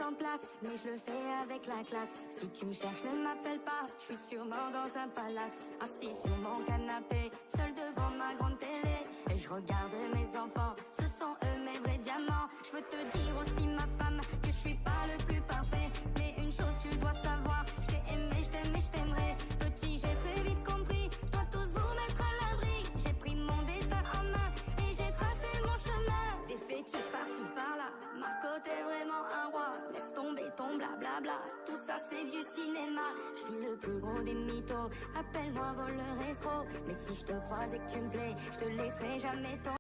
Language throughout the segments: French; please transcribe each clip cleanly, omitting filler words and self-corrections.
en place, mais je le fais avec la classe. Si tu me cherches, ne m'appelle pas, je suis sûrement dans un palace. Assis sur mon canapé, seul devant ma grande télé. Et je regarde mes enfants, ce sont eux mes vrais diamants. Je veux te dire aussi ma femme, que je suis pas le plus parfait. Mais une chose tu dois savoir, je t'ai aimé, je t'aime et je t'aimerai. Petit j'ai très vite compris, je dois tous vous mettre à l'abri. J'ai pris mon destin en main et j'ai tracé mon chemin. Des fétiches par-ci par-là, Marco t'es vraiment un roi. Laisse tomber ton blablabla, tout ça c'est du cinéma. Je suis le plus gros des mythos, appelle-moi voleur escroc. Mais si je te croise et que tu me plais, je te laisserai jamais tomber.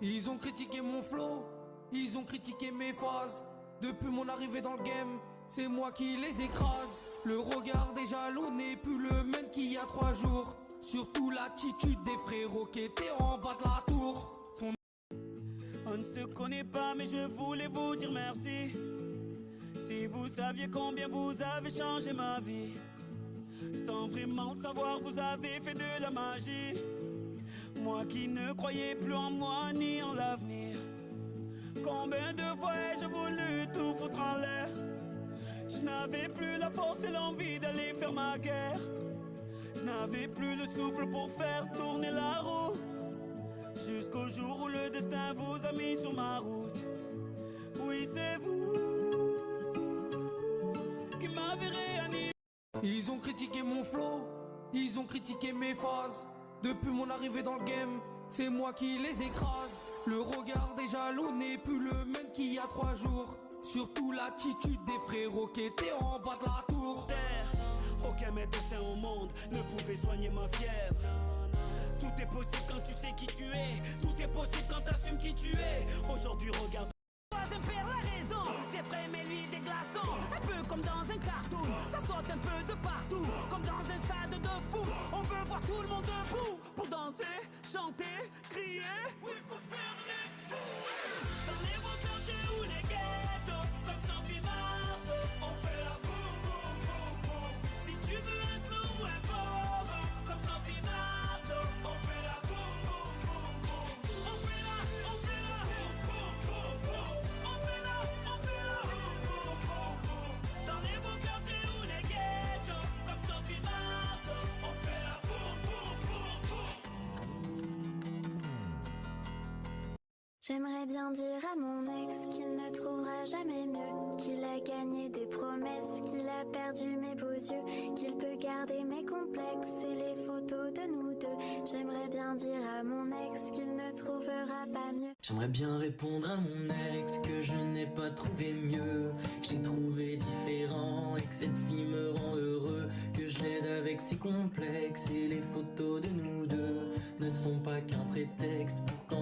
Ils ont critiqué mon flow, ils ont critiqué mes phases. Depuis mon arrivée dans le game, c'est moi qui les écrase. Le regard des jaloux n'est plus le même qu'il y a 3 jours. Surtout l'attitude des frérots qui étaient en bas de la tour. On ne se connaît pas mais je voulais vous dire merci. Si vous saviez combien vous avez changé ma vie. Sans vraiment le savoir, vous avez fait de la magie. Moi qui ne croyais plus en moi ni en l'avenir. Combien de fois ai-je voulu tout foutre en l'air. Je n'avais plus la force et l'envie d'aller faire ma guerre. Je n'avais plus le souffle pour faire tourner la roue. Jusqu'au jour où le destin vous a mis sur ma route. Oui, c'est vous qui m'avez réanimé. Ils ont critiqué mon flow, ils ont critiqué mes phases. Depuis mon arrivée dans le game, c'est moi qui les écrase. Le regard des jaloux n'est plus le même qu'il y a 3 jours. Surtout l'attitude des frérots qui étaient en bas de la tour. Aucun médecin au monde ne pouvait soigner ma fièvre. Tout est possible quand tu sais qui tu es. Tout est possible quand t'assumes qui tu es. Aujourd'hui regarde. Troisième perd la raison. Jeffrey met lui des glaçons. Un peu comme dans un cartoon. Ça saute un peu de partout. Comme dans un stade de foot. On veut voir tout le monde debout. Pour danser, chanter, crier. Oui, pour faire les fous. Dans les beaux quartiers ou les ghettos. Comme Sophie Marceau. On fait la boum boum boum boum. Si tu veux un slow ou un pogo. Comme Sophie Marceau. On fait la boum boum boum boum. On fait la boum boum boum boum. On fait la boum boum boum boum. Dans les beaux quartiers ou les ghettos. Comme Sophie Marceau. On fait la boum boum boum boum. J'aimerais bien dire à mon ex qu'il ne trouvera jamais mieux, qu'il a gagné des promesses, qu'il a perdu mes beaux yeux, qu'il peut garder mes complexes et les photos de nous deux. J'aimerais bien dire à mon ex qu'il ne trouvera pas mieux. J'aimerais bien répondre à mon ex que je n'ai pas trouvé mieux, que j'ai trouvé différent et que cette fille me rend heureux, que je l'aide avec ses complexes et les photos de nous deux ne sont pas qu'un prétexte pour quand